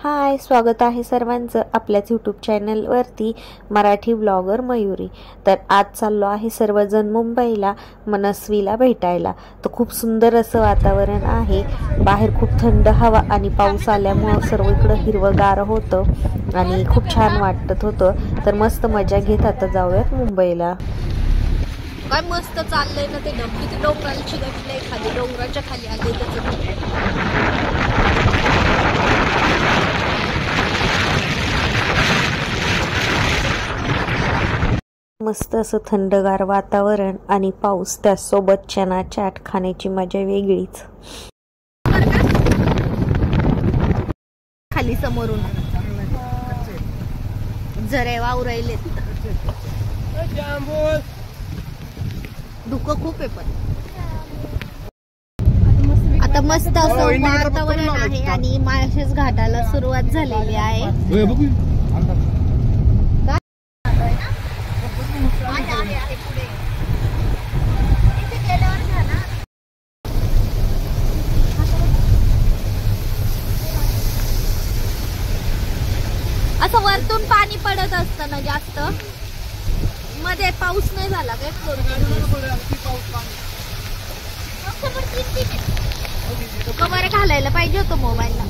हाय, स्वागत आहे सर्वांचं आपल्याच यूट्यूब चॅनलवरती मराठी ब्लॉगर मयुरी। तर आज चाललो आहे सर्वजण मुंबईला मनस्वीला भेटायला। तर खूप सुंदर असं वातावरण आहे, बाहेर खूप थंड हवा आणि पाऊस आल्यामुळे सर्वकडे हिरवगार होतं आणि खूप छान वाटत होतं। तर मस्त मजा घेत आता जाऊयात मुंबईला। काय मस्त चाललंय ना ते किती डोंगराची गटलंय खाली, डोंगराच्या खाली आले मस्त असं थंडगार वातावरण आणि पाऊस, त्यासोबत चना चाट खाण्याची मजा वेगळीच। खाली समोरून जरे वावरायले, धुकं खूप आहे पण आता मस्त असं वातावरण आहे आणि माळशेज घाटाला सुरुवात झालेली आहे। असं वरतून पाणी पडत असतं ना जास्त, मध्ये पाऊस नाही झाला काय? कवर घालायला पाहिजे होतं मोबाईलला।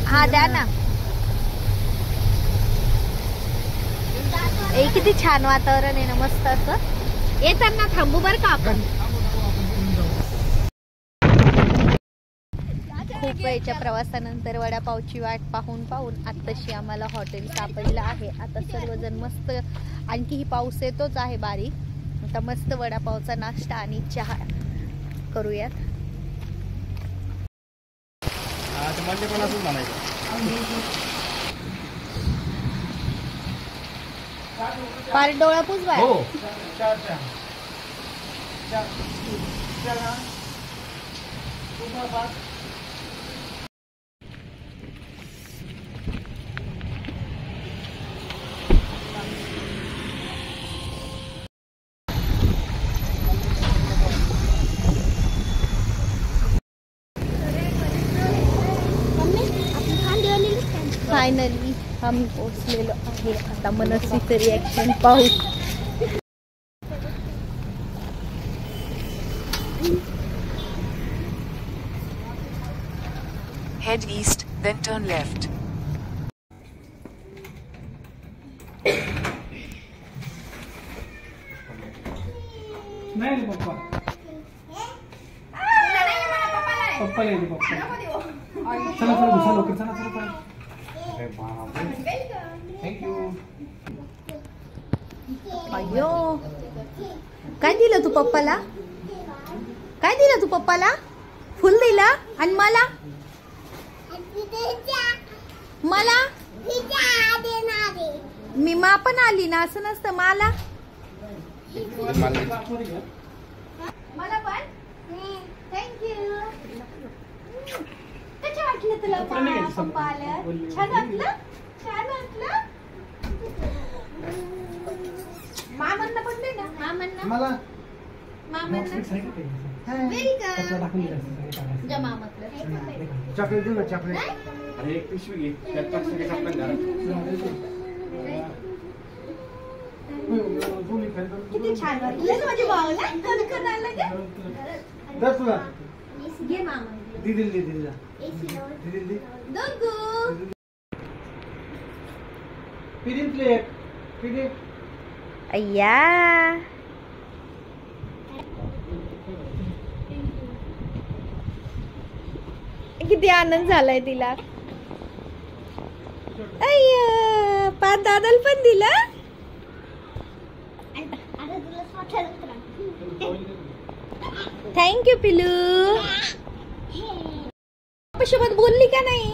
हा द्या ना। किती छान वातावरण आहे ना, मस्त असं। येताना थांबू बर का आपण। खूप वेळच्या प्रवासानंतर वडापावची वाट पाहून आत्ताशी आम्हाला हॉटेल सापडलं आहे। आता सर्वजण मस्त, आणखी पाऊस येतोच आहे बारीक, आता मस्त वडापावचा नाश्ता आणि चहा करूयात। पार डोळा पुसवाय। फायनली आम्ही पोहोचलेलो आहे। आता मनस्वीचं रिॲक्शन पाहू। Head east, then turn left. नहीं पप्पा पप्पा ले दे पप्पा। चला चला घुसा लवकर, चला चला चला। अरे बाप रे, थँक यू। अयो, काय दिलं तू पप्पाला? काय दिलं तू पप्पाला? फुल दिला? आणि मला मी मा पण आली ना, असं नसतं। मला पण थँक्यू। कसं वाटलं तुला पप्पा आलं? छान वाटलं? छान वाटलं? मामांना पण दे ना, मामांना चॉकलेट देऊ, चॉकलेट। अरे एक पिशवी घे, त्यात टाक सगळे सापडा घरात। किती छान वाटलं माझ्या भावाला, कणकण आलं ग। दर तुला घे मामा, दीदी दोघू पिडिन प्लेट पिडिन। अय्या, किती आनंद झालाय तिला। अय्या, पाच दादाला पण दिला। थँक्यू पिलू। पप्पासोबत बोलली का नाही?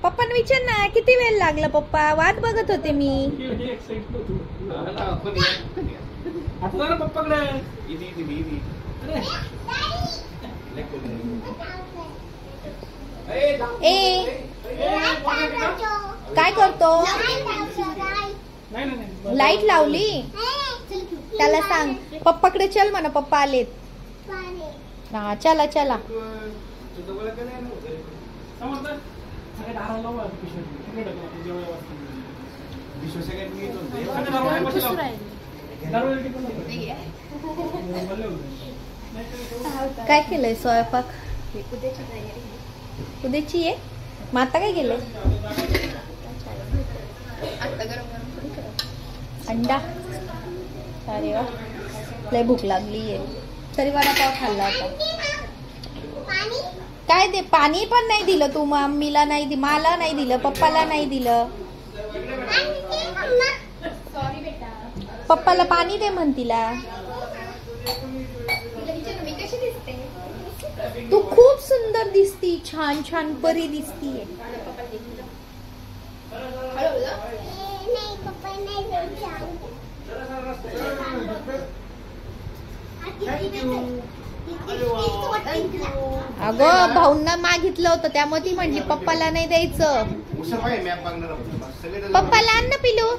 पप्पांना विचार ना, किती वेळ लागला पप्पा, वाट बघत होते मी। आता पप्पाकडे काय करतो? लाईट लावली? त्याला सांग पप्पाकडे चल म्हणा, पप्पा आलेत। हा चला चला. काय केलंय स्वयंपाक? उद्याची आहे. मग आता काय केलंय? अंडा. अरे वा, लय भूक लागली आहे. तरी वडापाव खाल्ला होता. काय ते पाणी पण नाही दिलं तू. मम्मीला नाही दिलं, मला नाही दिलं, पप्पाला नाही दिलं. पप्पाला पाणी दे म्हण तिला. तू खूप सुंदर दिसती. छान छान परी दिसतीये. अगं भाऊंना मागितलं होतं त्यामुळे ती म्हणली पप्पाला नाही द्यायचं. पप्पाला आण ना पिलू.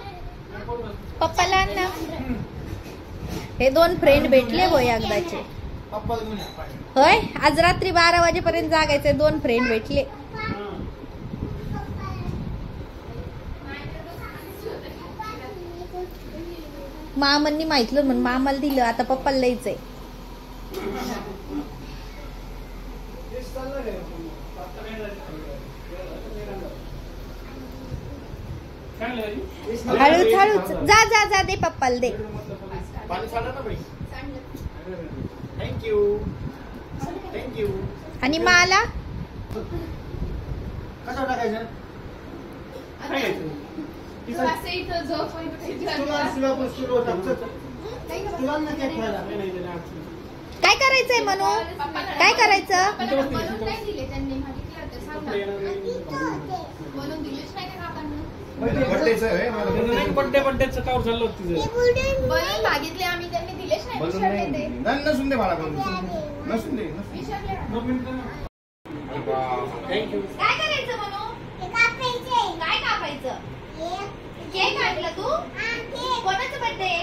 पप्पाला आण ना. हे दोन फ्रेंड भेटले होय एकदाचे. होय, आज रात्री 12 वाजेपर्यंत जागायचे. दोन फ्रेंड भेटले. मामांनी माहितलं म्हणून मामाला दिलं. आता पप्पाला द्यायचंय. हळूच हळूच जा जा जा. दे पप्पाला दे. थँक्यू. आणि मला काय करायचंय म्हणू? काय करायचं? बड्डेचं कावर चाललं होतं तिचं. मागितले आम्ही, त्यांनी दिलेच नाही. नसून दे मला नसून दे. काय करायचं म्हणू? काय कापायचं? केक आणला तू? कोणाचा बर्थडे?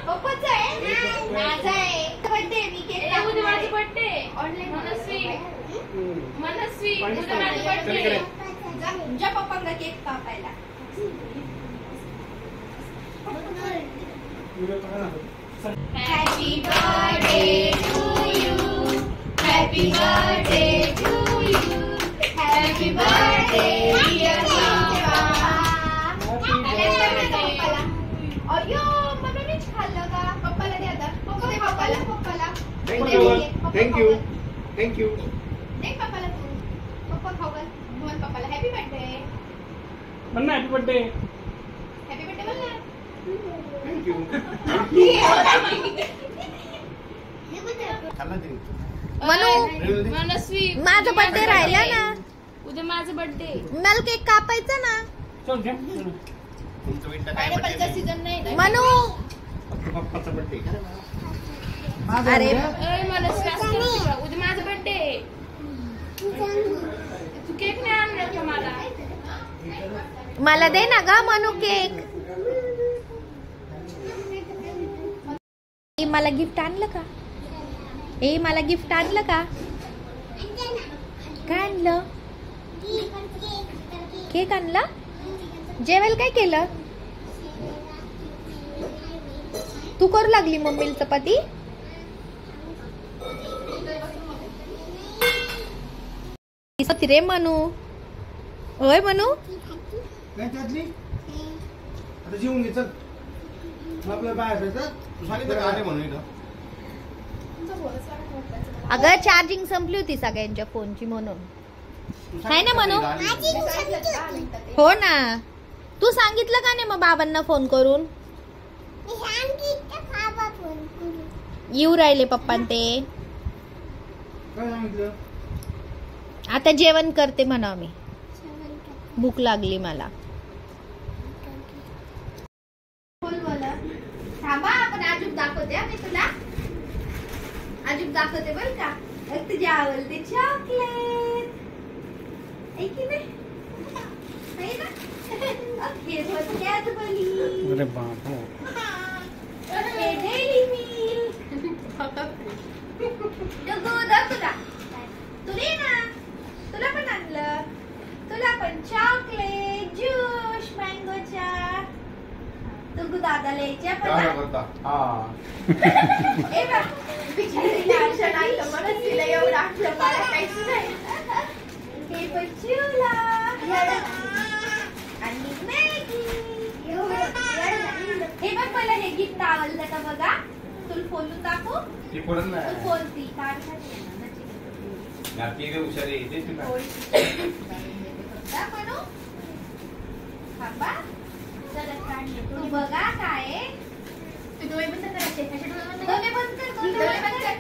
पप्पाचा आहे. माझा आहे बर्थडे. मी केक कापणार. माझा बर्थडे ऑनलाईन. मनस्वी उद्या माझा बर्थडे. जा पप्पांना केक कापायला. Happy birthday to you. Happy birthday to you. Happy birthday dear pappa. अयो मम्मीनेच खाल्लं का? पप्पाला दे आता. पप्पाला. थँक्यू. दे पप्पाला तू. पप्पा खाऊ घाल. म्हण पप्पाला हॅपी बर्थडे. म्हण ना हॅपी बर्थडे. हॅपी बर्थडे बोल ना. थँक्यू. मनू माझा बर्थडे राहिला ना. उद्या माझा बर्थडे. मला केक कापायचा ना. चल घे. पायनॅपलचा सीजन नाही. मनू पप्पाचा बर्थडे. अरे उद्या माझा बर्थडे. तू केक नाही आणणार का मला? मला दे ना ग मनू केक. मला गिफ्ट आणलं का? मला गिफ्ट आणलं का? काय आणलं? केक आणला. जेवायला काय केलं? तू करू लागली मम्मीला चपाती. रे मनू. होय मनू. आता जेवून घे. चल आपल्याला बाहेर तू सांगितलं का आले म्हणून इथं. अगं चार्जिंग संपली होती सगळ्यांच्या फोनची म्हणून. नाही ना मनू? हो ना. तू सांगितलं का नाही मग बाबांना फोन करून? येऊ राहिले पप्पा ते. काय सांगितलं? आता जेवण करते म्हणा मी. भूक लागली मला. थांबा आपण आजूक दाखवते. मी तुला आजूक दाखवते बरं का. तुझ्या आवडते चॉकलेट. ऐकी नाही ना. अरे बाप. Daily milk. डुगू दाखव तुला. तुला ना तुला पण आणलं. तुला पण चॉकलेट ज्यूस मँगोचा. डुगू दादाला यायच्या पण काय ना. करता हा ए बघ बिचारीला आशा नाही म्हणून तिला एवढं आठलं मला काहीच नाही. हे पण चिवला आणि मॅगी. हे बघ मला हे गिफ्ट आवडलं का बघा. तुला फोनून दाखवू. ती पडत तू नाही फोन ती काढ नाती हुशार आहे ते तुला म्हणू थांबा. तू बघा काय आहे. डोळे बंद करायचे. डोळे बंद कर. डोळे बंद कर.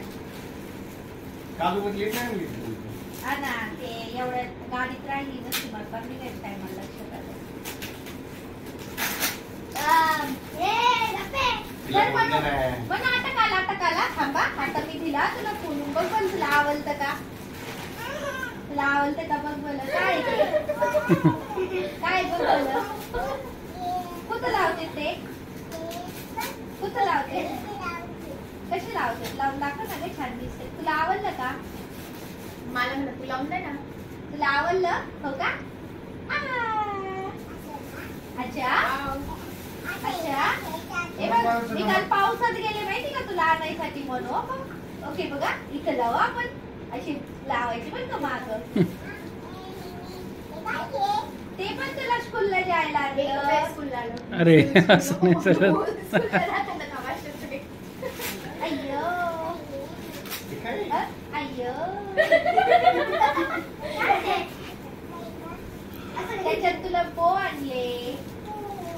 काजू बदली नाही मुली हा ना ते एवढ्या गाडीत राहिली नसती मला पण निघायचं टायमाला लक्षात आलं. पण नाटक आला थांबा. आता मी दिला तुला फोनून बघ पण तुला आवडतं का. तुला आवडतं का बघ मला. काय ते? काय बघ मला. कुठं लावते ते. कुठं लावते. कशी लावते. लावून दाखव ना ग छान दिसते. तुला आवडलं का. मला म्हणलं तू लावून दे ना. तुला आवडलं हो का. अच्छा अच्छा. हे बघ मी काल पावसात गेले माहिती का तुला आणायसाठी म्हणून. ओके बघा इथं लावू आपण. अशी लावायची पण का माग. ते पण तुला स्कूलला जायला लागलं. स्कूलला अरे असं नाही चालत. अय्यो अय्यो. त्याच्यात तुला बो आणले.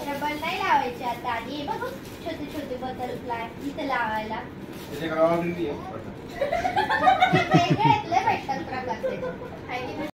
रबर नाही लावायचे आता. आणि हे बघ छोटे छोटे बटरफ्लाय इथं लावायला. त्याच्याकडे ऑलरेडी आहे वेगळे आहेत लय भेटतात प्रकारचे.